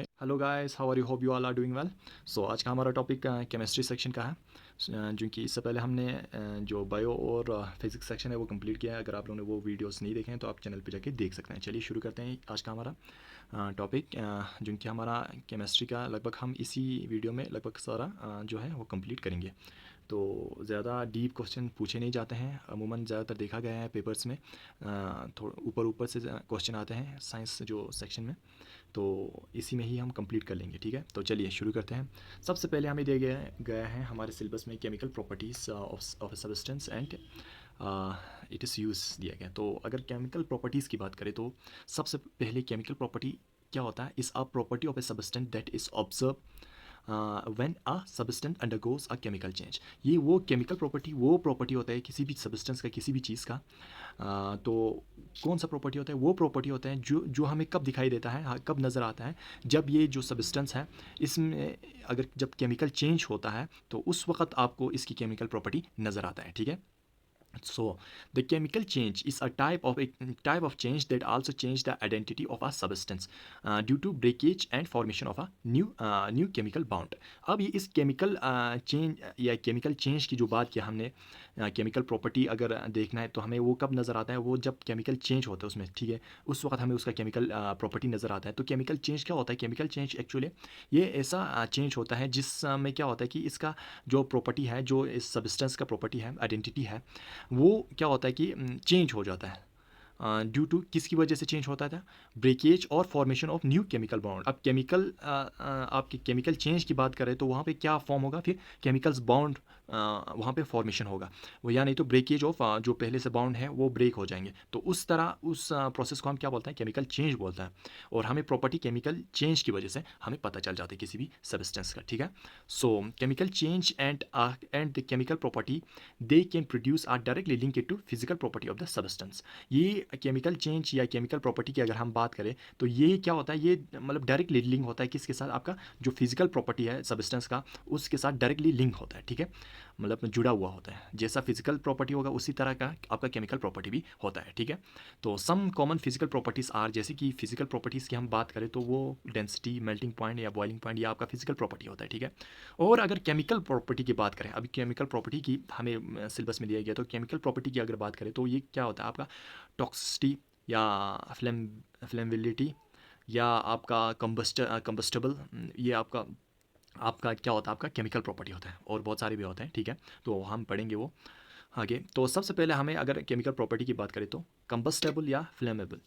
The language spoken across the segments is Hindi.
Hello guys, how are you? Hope you all are doing well. So आज का हमारा टॉपिक केमिस्ट्री सेक्शन का है। जो कि इससे पहले हमने जो बायो और फिजिक्स सेक्शन है वो कंप्लीट किया है। अगर आप लोगों ने वो वीडियोस नहीं देखे हैं तो आप चैनल पे जाके देख सकते हैं। चलिए शुरू करते हैं आज का हमारा टॉपिक, जो कि हमारा केमिस्ट्री का लगभग हम इसी वीडियो में लगभग सारा जो है वो कंप्लीट करेंगे। तो ज़्यादा डीप क्वेश्चन पूछे नहीं जाते हैं। अमूमन ज़्यादातर देखा गया है पेपर्स में थोड़ा ऊपर ऊपर से क्वेश्चन आते हैं साइंस जो सेक्शन में। तो इसी में ही हम कंप्लीट कर लेंगे, ठीक है। तो चलिए शुरू करते हैं। सबसे पहले हमें दिया गया है हमारे सिलेबस में chemical properties of a substance and it is use दिया गया। तो अगर केमिकल प्रॉपर्टीज़ की बात करें तो सबसे पहले केमिकल प्रॉपर्टी क्या होता है? Is a property of a substance that is observe when a substance undergoes a chemical change. ये वो प्रॉपर्टी होता है किसी भी सब्सटेंस का, किसी भी चीज़ का। तो कौन सा प्रॉपर्टी होता है? वो प्रॉपर्टी होता है जो जो हमें कब दिखाई देता है, हाँ, कब नज़र आता है? जब ये जो सब्सटेंस है इसमें अगर जब केमिकल चेंज होता है तो उस वक्त आपको इसकी केमिकल प्रॉपर्टी नज़र आता है, ठीक है। So, the chemical change is a type of change that also change the identity of a substance due to breakage and formation of a new chemical bond. अब ये इस केमिकल चेंज या केमिकल चेंज की जो बात की हमने, केमिकल प्रॉपर्टी अगर देखना है तो हमें वो कब नज़र आता है? वो जब केमिकल चेंज होता है उसमें, ठीक है, उस वक्त हमें उसका केमिकल प्रॉपर्टी नज़र आता है। तो केमिकल चेंज क्या होता है? केमिकल चेंज एक्चुअली ये ऐसा चेंज होता है जिसमें क्या होता है कि इसका जो प्रॉपर्टी है, जो इस सब्सटेंस का प्रॉपर्टी है, आइडेंटिटी है, वो क्या होता है कि चेंज हो जाता है। ड्यू टू किसकी वजह से चेंज होता था? ब्रेकेज और formation of new chemical bond. अब आपके केमिकल चेंज की बात करें तो वहाँ पे क्या फॉर्म होगा? फिर केमिकल्स बॉन्ड वहाँ पे फॉर्मेशन होगा वो, या नहीं तो ब्रेकेज ऑफ जो पहले से बॉन्ड है वो ब्रेक हो जाएंगे। तो उस तरह उस प्रोसेस को हम क्या बोलते हैं? केमिकल चेंज बोलते हैं। और हमें प्रॉपर्टी केमिकल चेंज की वजह से हमें पता चल जाता है किसी भी सब्सटेंस का, ठीक है। So chemical change and the chemical property they can produce are directly link to physical property of the substance. ये केमिकल चेंज या केमिकल प्रॉपर्टी की अगर हम बात करें तो ये क्या होता है? ये मतलब डायरेक्टली लिंक होता है किसके साथ? आपका जो फिजिकल प्रॉपर्टी है सब्सटेंस का, उसके साथ डायरेक्टली लिंक होता है, ठीक है। मतलब जुड़ा हुआ होता है। जैसा फिजिकल प्रॉपर्टी होगा उसी तरह का आपका केमिकल प्रॉपर्टी भी होता है, ठीक है। तो some common physical properties are, जैसे कि फिजिकल प्रॉपर्टीज़ की हम बात करें तो वो डेंसिटी, मेल्टिंग पॉइंट या बॉइलिंग पॉइंट, या आपका फिजिकल प्रॉपर्टी होता है, ठीक है। और अगर केमिकल प्रॉपर्टी की बात करें, अभी केमिकल प्रॉपर्टी की हमें सिलेबस में दिया गया, तो केमिकल प्रॉपर्टी की अगर बात करें तो ये क्या होता है? आपका टॉक्सिसिटी या फ्लेमेबिलिटी या आपका कंबस्टेबल, ये आपका आपका क्या होता है? आपका केमिकल प्रॉपर्टी होता है। और बहुत सारे भी होते हैं, ठीक है। तो हम पढ़ेंगे वो आगे। तो सबसे पहले हमें अगर केमिकल प्रॉपर्टी की बात करें तो कंबस्टेबल या फ्लेमेबल,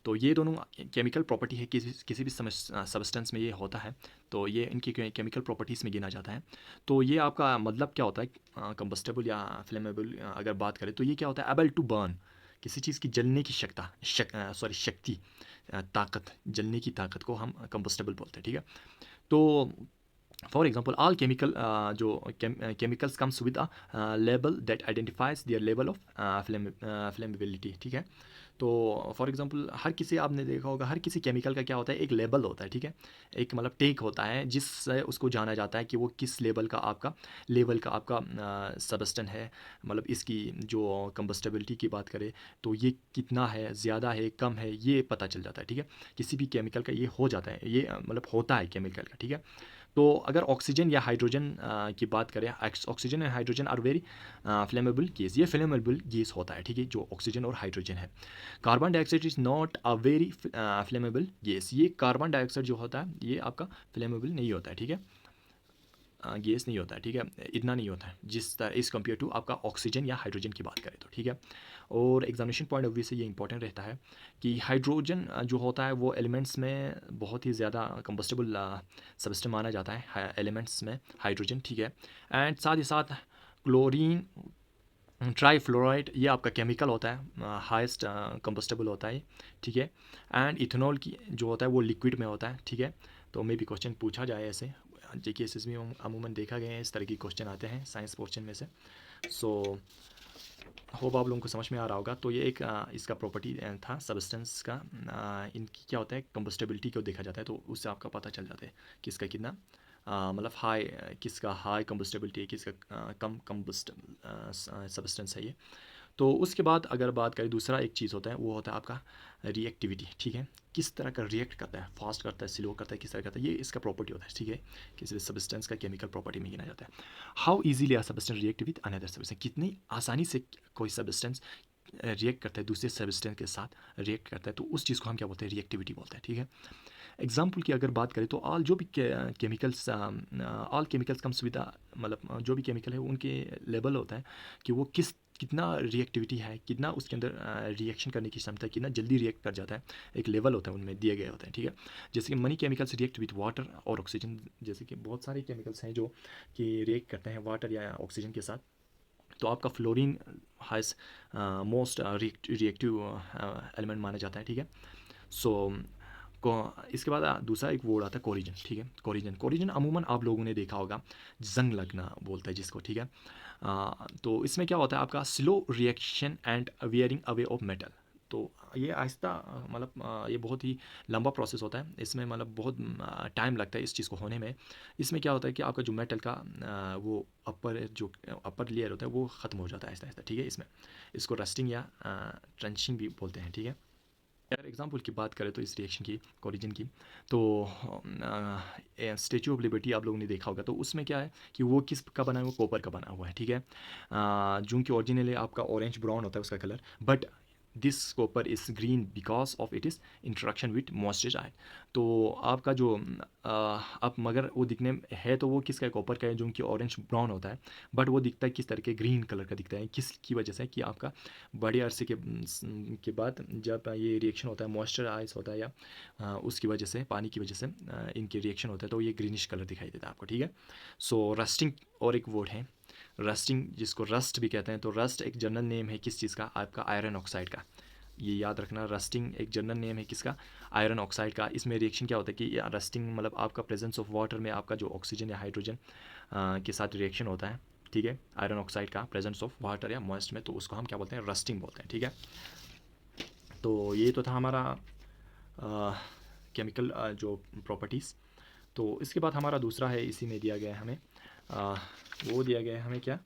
तो ये दोनों केमिकल प्रॉपर्टी है किसी भी सब्सटेंस में ये होता है। तो ये इनकी केमिकल प्रॉपर्टीज़ में गिना जाता है। तो ये आपका मतलब क्या होता है? कंबस्टेबल या फ्लेमेबल अगर बात करें तो ये क्या होता है? एबल टू बर्न, किसी चीज़ की जलने की शक्ति, ताकत, जलने की ताकत को हम कंबस्टेबल बोलते हैं, ठीक है। तो फॉर एग्जाम्पल ऑल जो chemicals comes with a label that identifies their level of flammability, ठीक है। तो फॉर एग्जांपल हर किसी, आपने देखा होगा, हर किसी केमिकल का क्या होता है? एक लेबल होता है, ठीक है। एक मतलब टेक होता है जिससे उसको जाना जाता है कि वो किस लेवल का आपका सबस्टेंस है। मतलब इसकी जो कंबस्टेबिलिटी की बात करें तो ये कितना है, ज़्यादा है, कम है, ये पता चल जाता है, ठीक है। किसी भी केमिकल का ये हो जाता है, ये मतलब होता है केमिकल का, ठीक है। तो अगर ऑक्सीजन या हाइड्रोजन की बात करें, oxygen and hydrogen are very flammable gas, ये फ्लेमेबल गैस होता है, ठीक है, जो ऑक्सीजन और हाइड्रोजन है। Carbon dioxide is not a very flammable gas, ये कार्बन डाइऑक्साइड जो होता है ये आपका फ्लेमेबल नहीं होता है, ठीक है। गैस नहीं होता है, ठीक है, इतना नहीं होता है जिस तरह इज़ कम्पेयर टू आपका ऑक्सीजन या हाइड्रोजन की बात करें तो, ठीक है। और एग्जामिनेशन पॉइंट ऑफ व्यू से ये इंपॉर्टेंट रहता है कि हाइड्रोजन जो होता है वो एलिमेंट्स में बहुत ही ज़्यादा कंबस्टेबल सबस्टेंस माना जाता है एलिमेंट्स में, हाइड्रोजन, ठीक है। एंड साथ ही साथ क्लोरीन ट्राईफ्लोराइड, ये आपका केमिकल होता है, हाईएस्ट कंबस्टेबल होता है, ठीक है। एंड इथेनॉल की जो होता है वो लिक्विड में होता है, ठीक है। तो मे भी क्वेश्चन पूछा जाए ऐसे, JK SSB में अमूमन देखा गया है इस तरह की क्वेश्चन आते हैं साइंस पोर्शन में से। सो होप आप लोगों को समझ में आ रहा होगा। तो ये एक इसका प्रॉपर्टी था सब्सटेंस का। इनकी क्या होता है? कंबस्टेबिलिटी को देखा जाता है तो उससे आपका पता चल जाता है किसका कितना मतलब किसका हाई कंबस्टेबिलिटी है, किसका कम कंबस्टेबल सब्सटेंस है ये। तो उसके बाद अगर बात करें, दूसरा एक चीज़ होता है, वो होता है आपका रिएक्टिविटी, ठीक है, किस तरह का रिएक्ट करता है, फास्ट करता है, स्लो करता है, किस तरह करता है, ये इसका प्रॉपर्टी होता है, ठीक है, किसी सब्सटेंस का केमिकल प्रॉपर्टी में गिना जाता है। How easily a substance react with another substance, कितनी आसानी से कोई सब्सटेंस रिएक्ट करता है, दूसरे सब्सटेंस के साथ रिएक्ट करता है, तो उस चीज़ को हम क्या बोलते हैं, रिएक्टिविटी बोलते हैं, ठीक है। एग्जाम्पल की अगर बात करें तो ऑल जो भी chemicals, all chemicals comes with, मतलब जो भी केमिकल है उनके लेवल होता है कि वो कितना रिएक्टिविटी है, कितना उसके अंदर रिएक्शन करने की क्षमता है, कितना जल्दी रिएक्ट कर जाता है, एक लेवल होता है उनमें दिए गए होते हैं, ठीक है। जैसे कि money chemicals react with water और ऑक्सीजन, जैसे कि बहुत सारे केमिकल्स हैं जो कि रिएक्ट करते हैं वाटर या ऑक्सीजन के साथ। तो आपका fluorine has most reactive element माना जाता है, ठीक है। सो को इसके बाद दूसरा एक वर्ड आता है कोरिजन, ठीक है। कोरिजन अमूमन आप लोगों ने देखा होगा, जंग लगना बोलता है जिसको, ठीक है। तो इसमें क्या होता है, आपका slow reaction and wearing away of metal. तो ये आहिस्ता, मतलब ये बहुत ही लंबा प्रोसेस होता है, इसमें मतलब बहुत टाइम लगता है इस चीज़ को होने में। इसमें क्या होता है कि आपका जो मेटल का वो अपर लेयर होता है वो ख़त्म हो जाता है आहिस्ता आहिस्ता, ठीक है। इसमें इसको रस्टिंग या ट्रंचिंग भी बोलते हैं, ठीक है। अगर एग्जांपल की बात करें तो इस रिएक्शन की, कोरिजन की, तो स्टैचू ऑफ लिबर्टी आप लोगों ने देखा होगा, तो उसमें क्या है कि वो किस का बना हुआ, कॉपर का बना हुआ है, ठीक है। जो कि ओरिजिनली आपका ऑरेंज ब्राउन होता है उसका colour, but this copper is green because of it is introduction with moisture ion. तो आपका जो अब मगर वो दिखने में है तो वो किसका है, कॉपर का है, जो कि ऑरेंज ब्राउन होता है, बट वो दिखता है किस तरह के, ग्रीन कलर का दिखता है, किसकी वजह से कि आपका बड़े अरसे के बाद जब ये रिएक्शन होता है, मॉइस्चर आइज होता है या उसकी वजह से, पानी की वजह से इनके रिएक्शन होता है, तो ये ग्रीनिश कलर दिखाई देता है आपको, ठीक है। सो रस्टिंग और एक वर्ड है रस्टिंग, जिसको रस्ट भी कहते हैं। तो रस्ट एक जनरल नेम है किस चीज़ का, आपका आयरन ऑक्साइड का, ये याद रखना। रस्टिंग एक जनरल नेम है किसका, आयरन ऑक्साइड का। इसमें रिएक्शन क्या होता है कि रस्टिंग मतलब आपका प्रेजेंस ऑफ वाटर में आपका जो ऑक्सीजन या हाइड्रोजन के साथ रिएक्शन होता है, ठीक है, आयरन ऑक्साइड का प्रेजेंस ऑफ वाटर या मॉइस्ट में, तो उसको हम क्या बोलते हैं, रस्टिंग बोलते हैं, ठीक है। तो ये तो था हमारा केमिकल जो प्रॉपर्टीज़। तो इसके बाद हमारा दूसरा है, इसी में दिया गया है हमें, वो दिया गया है हमें क्या,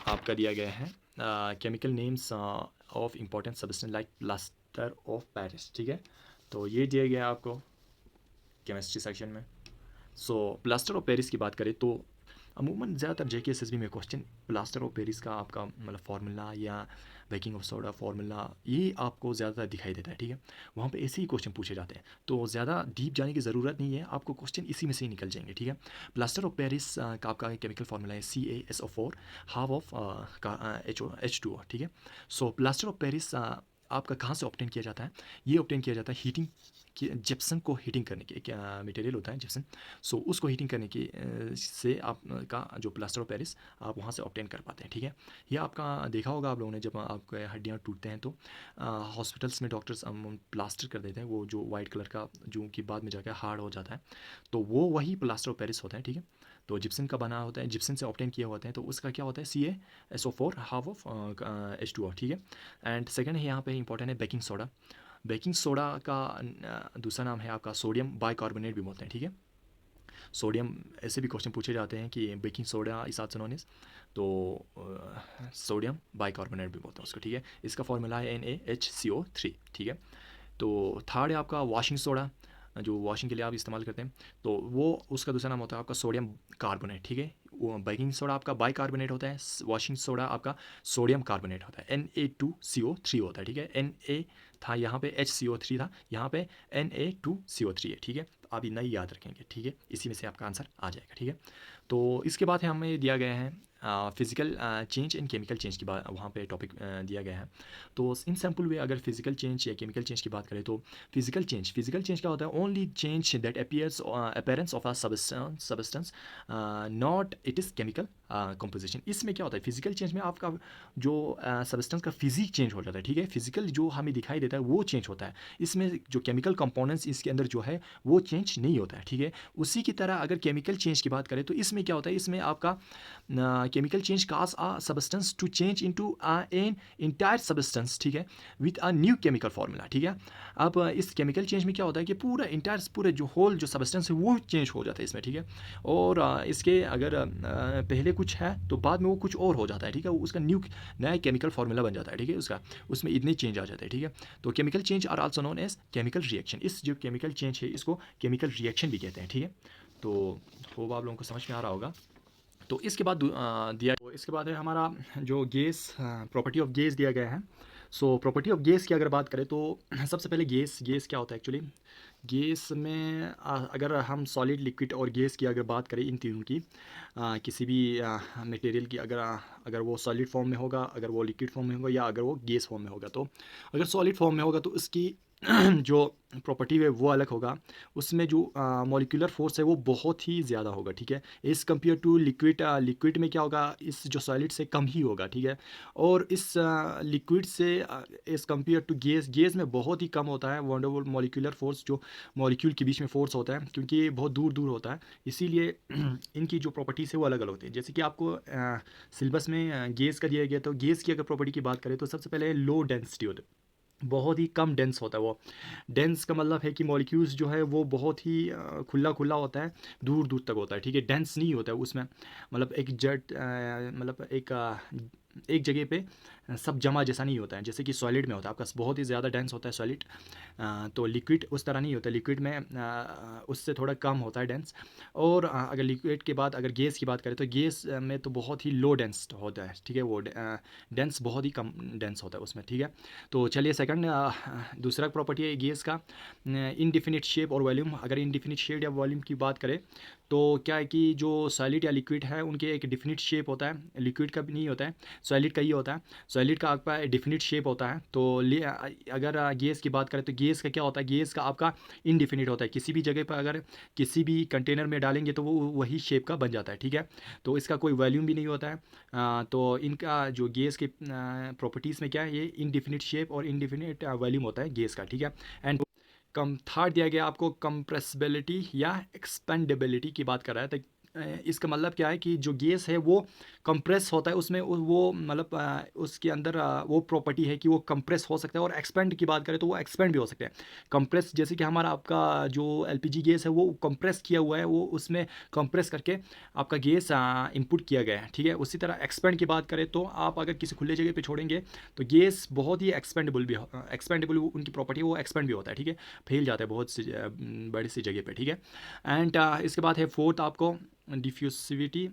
आपका दिया गया है chemical names of important substance like plaster of Paris, ठीक है। तो ये दिया गया है आपको केमिस्ट्री सेक्शन में। सो प्लास्टर ऑफ पेरिस की बात करें तो अमूमन ज़्यादातर JK SSB में क्वेश्चन प्लास्टर ऑफ पेरिस का आपका मतलब फार्मूला या बेकिंग ऑफ सोडा फार्मूला ये आपको ज़्यादातर दिखाई देता है, ठीक है। वहाँ पे ऐसे ही क्वेश्चन पूछे जाते हैं, तो ज़्यादा डीप जाने की ज़रूरत नहीं है, आपको क्वेश्चन इसी में से ही निकल जाएंगे, ठीक है। प्लास्टर ऑफ पेरिस का आपका केमिकल फार्मूला है CaSO4 हाफ ऑफ H2O, ठीक है। सो प्लास्टर ऑफ पेरिस आपका कहाँ से ऑब्टेन किया जाता है, ये ऑब्टेन किया जाता है हीटिंग कि जिप्सम को हीटिंग करने के, क्या मटेरियल होता है जिप्सम, सो उसको हीटिंग करने की से आपका जो प्लास्टर ऑफ पेरिस आप वहाँ से ऑब्टेन कर पाते हैं, ठीक है। ये आपका देखा होगा आप लोगों ने, जब आपके हड्डियाँ टूटते हैं तो हॉस्पिटल्स में डॉक्टर्स प्लास्टर कर देते हैं, वो जो वाइट कलर का जो कि बाद में जाकर हार्ड हो जाता है, तो वो वही प्लास्टर ऑफ पेरिस होता है, ठीक है। तो जिप्सम का बना होता है, जिप्सम से ऑब्टेन किया होता है, तो उसका क्या होता है CaSO4 हाफ ऑफ H2O, ठीक है। एंड सेकेंड है यहाँ पे इंपॉर्टेंट है बेकिंग सोडा। बेकिंग सोडा का दूसरा नाम है आपका सोडियम बाइकार्बोनेट भी बोलते हैं, ठीक है। सोडियम, ऐसे भी क्वेश्चन पूछे जाते हैं कि baking soda is also known as, तो सोडियम बाइकार्बोनेट भी बोलते हैं उसको, ठीक है। इसका फॉर्मूला है NaHCO3, ठीक है। तो थर्ड है आपका वॉशिंग सोडा, जो वॉशिंग के लिए आप इस्तेमाल करते हैं, तो वो उसका दूसरा नाम होता है आपका सोडियम कार्बोनेट, ठीक है। वो बेकिंग सोडा आपका बाइकार्बोनेट होता है, वॉशिंग सोडा आपका सोडियम कार्बोनेट होता है, Na2CO3 होता है, ठीक है। Na था यहाँ पे, HCO3 था यहाँ पे, Na2CO3 है, ठीक है। तो आप इतना ही याद रखेंगे, ठीक है, इसी में से आपका आंसर आ जाएगा, ठीक है। तो इसके बाद हमें दिया गया है physical change and chemical change की बात, वहाँ पे टॉपिक दिया गया है। तो इन सिंपल वे अगर फिजिकल चेंज या केमिकल चेंज की बात करें तो फिजिकल चेंज क्या होता है, only change that appearance of a substance not it is chemical composition. इसमें क्या होता है, फिजिकल चेंज में आपका जो सबस्टेंस का फिजिक चेंज हो जाता है, ठीक है। फिजिकल जो हमें दिखाई देता है वो चेंज होता है, इसमें जो केमिकल कंपोनेंट्स इसके अंदर जो है वो चेंज नहीं होता है, ठीक है। उसी की तरह अगर केमिकल चेंज की बात करें तो इसमें क्या होता है, इसमें आपका chemical change cause a substance to change into an entire substance, ठीक है, with a new chemical formula, ठीक है। अब इस केमिकल चेंज में क्या होता है कि पूरा इंटायर पूरे जो होल जो सबस्टेंस है वो चेंज हो जाता है इसमें, ठीक है। और इसके अगर पहले कुछ है तो बाद में वो कुछ और हो जाता है, ठीक है, वो उसका नया केमिकल फार्मूला बन जाता है, ठीक है, उसका उसमें इतने चेंज आ जाते हैं, ठीक है। तो chemical change are also known as chemical reaction. इस जो केमिकल चेंज है इसको केमिकल रिएक्शन भी कहते हैं, ठीक है। तो होप आप लोगों को समझ में आ रहा होगा। तो इसके बाद तो इसके बाद है हमारा जो गैस, प्रॉपर्टी ऑफ गैस दिया गया है। सो प्रॉपर्टी ऑफ गैस की अगर बात करें तो सबसे पहले गैस गैस क्या होता है एक्चुअली। गैस में अगर हम सॉलिड, लिक्विड और गैस की अगर बात करें इन तीनों की, किसी भी मटेरियल की अगर वो सॉलिड फॉर्म में होगा, अगर वो लिक्विड फॉर्म में होगा या अगर वो गैस फॉर्म में होगा, तो अगर सॉलिड फॉर्म में होगा तो उसकी जो प्रॉपर्टी है वो अलग होगा। उसमें जो मॉलिक्यूलर फोर्स है वो बहुत ही ज़्यादा होगा, ठीक है, as compare to liquid. Liquid में क्या होगा, इस जो सॉलिड से कम ही होगा, ठीक है। और इस लिक्विड से एज़ कम्पेयर टू गैस में बहुत ही कम होता है वंडरफुल मॉलिक्यूलर फोर्स, जो मॉलिक्यूल के बीच में फोर्स होता है, क्योंकि ये बहुत दूर दूर होता है, इसीलिए इनकी जो प्रॉपर्टीज़ है वो अलग अलग होती है। जैसे कि आपको सिलेबस में गैस का दिया गया, तो गैस की अगर प्रॉपर्टी की बात करें तो सबसे पहले लो डेंसिटी होता है, बहुत ही कम डेंस होता है वो। डेंस का मतलब है कि मॉलिक्यूल्स जो है वो बहुत ही खुला खुला होता है, दूर दूर तक होता है, ठीक है, डेंस नहीं होता है उसमें। मतलब एक जेट मतलब एक जगह पे सब जमा जैसा नहीं होता है, जैसे कि सॉलिड में होता है आपका बहुत ही ज़्यादा डेंस होता है सॉलिड। तो लिक्विड उस तरह नहीं होता, लिक्विड में उससे थोड़ा कम होता है डेंस। और अगर लिक्विड के बाद अगर गैस की बात करें तो गैस में तो बहुत ही लो डेंस होता है, ठीक है, वो डेंस बहुत ही कम डेंस होता है उसमें, ठीक है। तो चलिए सेकंड दूसरा प्रॉपर्टी है गैस का इनडिफिनिट शेप और वॉल्यूम। अगर इनडिफिनिट शेप या वॉल्यूम की बात करें तो क्या है कि जो सॉलिड या लिक्विड है उनके एक डिफिनिट शेप होता है, लिक्विड का भी नहीं होता है, सॉलिड का ही होता है। सॉलिड का आपका डिफिनिट शेप होता है। तो अगर गैस की बात करें तो गैस का क्या होता है, गैस का आपका इनडिफिनिट होता है, किसी भी जगह पर अगर किसी भी कंटेनर में डालेंगे तो वो वही शेप का बन जाता है, ठीक है। तो इसका कोई वॉल्यूम भी नहीं होता है। तो इनका जो गैस के प्रॉपर्टीज़ में क्या है, ये इनडिफिनिट शेप और इनडिफिनिट वॉल्यूम होता है गैस का, ठीक है। एंड कम थर्ड दिया गया आपको कंप्रेसिबिलिटी या एक्सपेंडेबिलिटी की बात कर रहा है। तो इसका मतलब क्या है कि जो गैस है वो कंप्रेस होता है, उसमें वो मतलब उसके अंदर वो प्रॉपर्टी है कि वो कंप्रेस हो सकता है, और एक्सपेंड की बात करें तो वो एक्सपेंड भी हो सकते हैं। कंप्रेस जैसे कि हमारा आपका जो एलपीजी गैस है वो कंप्रेस किया हुआ है, वो उसमें कंप्रेस करके आपका गैस इनपुट किया गया है, ठीक है। उसी तरह एक्सपेंड की बात करें तो आप अगर किसी खुले जगह पे छोड़ेंगे तो गैस बहुत ही एक्सपेंडेबल भी एक्सपेंडेबल उनकी प्रॉपर्टी वो एक्सपेंड भी होता है, ठीक है, फैल जाता है बहुत सी बड़ी सी जगह पे, ठीक है। एंड इसके बाद है फोर्थ आपको डिफ्यूसिविटी।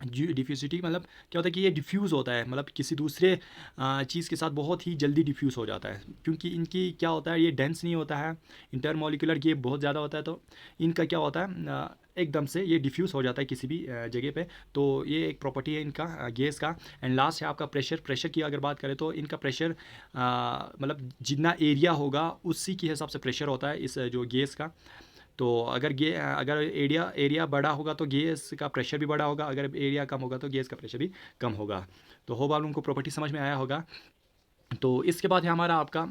डिफ्यूसिटी मतलब क्या होता है कि ये डिफ्यूज़ होता है, मतलब किसी दूसरे चीज़ के साथ बहुत ही जल्दी डिफ्यूज़ हो जाता है, क्योंकि इनकी क्या होता है ये डेंस नहीं होता है, इंटरमोलिकुलर ये बहुत ज़्यादा होता है, तो इनका क्या होता है एकदम से ये डिफ्यूज़ हो जाता है किसी भी जगह पे। तो ये एक प्रॉपर्टी है इनका गैस का। एंड लास्ट है आपका प्रेशर। प्रेशर की अगर बात करें तो इनका प्रेशर मतलब जितना एरिया होगा उसी के हिसाब से प्रेशर होता है इस जो गैस का। तो अगर एरिया बड़ा होगा तो गैस का प्रेशर भी बड़ा होगा, अगर एरिया कम होगा तो गैस का प्रेशर भी कम होगा। तो होप आप उनको प्रॉपर्टी समझ में आया होगा। तो इसके बाद है हमारा आपका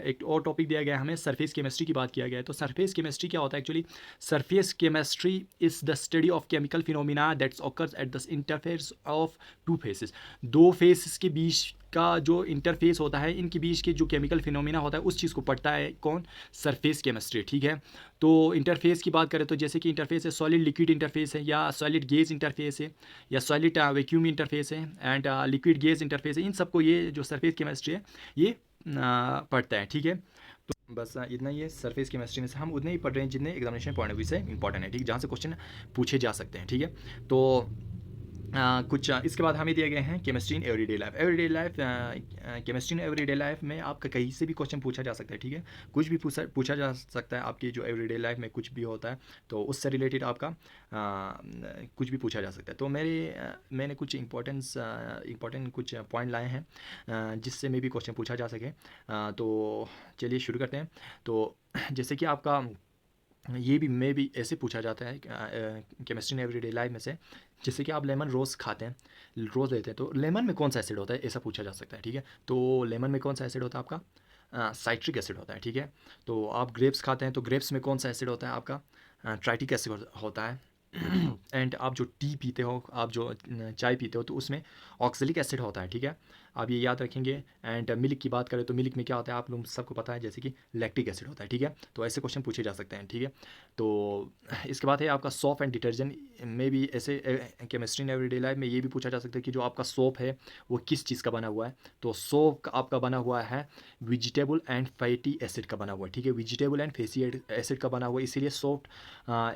एक और टॉपिक दिया गया है हमें, सरफेस केमिस्ट्री की बात किया गया है। तो सरफेस केमिस्ट्री क्या होता है actually. Surface chemistry is the study of chemical phenomena that's occurs at the interface of two phases. दो फेसेस के बीच का जो इंटरफेस होता है, इनके बीच के जो केमिकल फिनोमिना होता है उस चीज़ को पढ़ता है कौन, सरफेस केमिस्ट्री, ठीक है। तो इंटरफेस की बात करें तो जैसे कि इंटरफेस है सॉलिड लिक्विड इंटरफेस है, या सॉलिड गैस इंटरफेस है, या सॉलिड वैक्यूम इंटरफेस है, एंड लिक्विड गैस इंटरफेस है। इन सबको ये जो सरफेस केमिस्ट्री है ये पढ़ता है, ठीक है। तो बस इतना ही है सरफेस केमिस्ट्री में से हम उतने ही पढ़ रहे हैं जितने एग्जामिनेशन पॉइंट ऑफ व्यू से इंपॉर्टेंट है, ठीक है, जहाँ से क्वेश्चन पूछे जा सकते हैं, ठीक है। तो कुछ इसके बाद हमें दिए गए हैं chemistry in everyday life. Everyday life chemistry in everyday life में आपका कहीं से भी क्वेश्चन पूछा जा सकता है, ठीक है, कुछ भी पूछा जा सकता है आपकी जो एवरीडे लाइफ में कुछ भी होता है, तो उससे रिलेटेड आपका कुछ भी पूछा जा सकता है। तो मैंने कुछ इंपॉर्टेंट कुछ पॉइंट लाए हैं जिससे में भी क्वेश्चन पूछा जा सके। तो चलिए शुरू करते हैं। तो जैसे कि आपका ये भी में भी ऐसे पूछा जाता है केमिस्ट्री इन एवरीडे लाइफ में से, जैसे कि आप लेमन रोज़ खाते हैं, रोज़ लेते हैं, तो लेमन में कौन सा एसिड होता है, ऐसा पूछा जा सकता है, ठीक है। तो लेमन में कौन सा एसिड होता है आपका, साइट्रिक एसिड होता है, ठीक है। तो आप ग्रेप्स खाते हैं तो ग्रेप्स में कौन सा एसिड होता है आपका, ट्राइटिक एसिड होता है। एंड आप जो टी पीते हो, आप जो चाय पीते हो, तो उसमें ऑक्सैलिक एसिड होता है, ठीक है, आप ये याद रखेंगे। एंड मिल्क की बात करें तो मिल्क में क्या होता है, आप लोग सबको पता है, जैसे कि लैक्टिक एसिड होता है, ठीक है। तो ऐसे क्वेश्चन पूछे जा सकते हैं, ठीक है। तो इसके बाद है आपका सोप एंड डिटर्जेंट में भी ऐसे केमिस्ट्री इन एवरीडे लाइफ में ये भी पूछा जा सकता है कि जो आपका सोप है वो किस चीज़ का बना हुआ है। तो सोप आपका बना हुआ है वेजिटेबल एंड फैटी एसिड का बना हुआ है, ठीक है, वेजिटेबल एंड फैटी एसिड का बना हुआ है, इसीलिए soap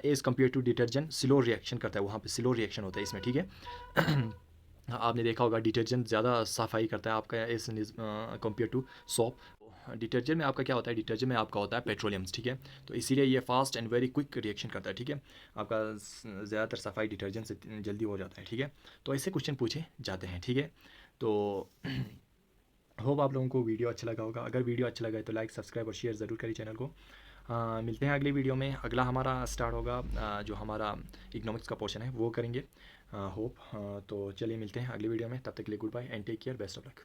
as compare to detergent slow reaction करता है, वहाँ पे स्लो रिएक्शन होता है इसमें, ठीक है। आपने देखा होगा डिटर्जेंट ज़्यादा सफाई करता है आपका इस कंपेयर टू सोप। डिटर्जेंट में आपका क्या होता है, डिटर्जेंट में आपका होता है पेट्रोलियम्स, ठीक है। तो इसीलिए ये fast and very quick reaction करता है, ठीक है, आपका ज़्यादातर सफाई डिटर्जेंट से जल्दी हो जाता है, ठीक है। तो ऐसे क्वेश्चन पूछे जाते हैं, ठीक है। तो होप आप लोगों को वीडियो अच्छा लगा होगा। अगर वीडियो अच्छा लगा है तो लाइक सब्सक्राइब और शेयर ज़रूर करिए चैनल को। मिलते हैं अगली वीडियो में। अगला हमारा स्टार्ट होगा जो हमारा इकोनॉमिक्स का पोर्शन है वो करेंगे, होप। तो चलिए मिलते हैं अगली वीडियो में, तब तक के लिए good bye and take care, best of luck.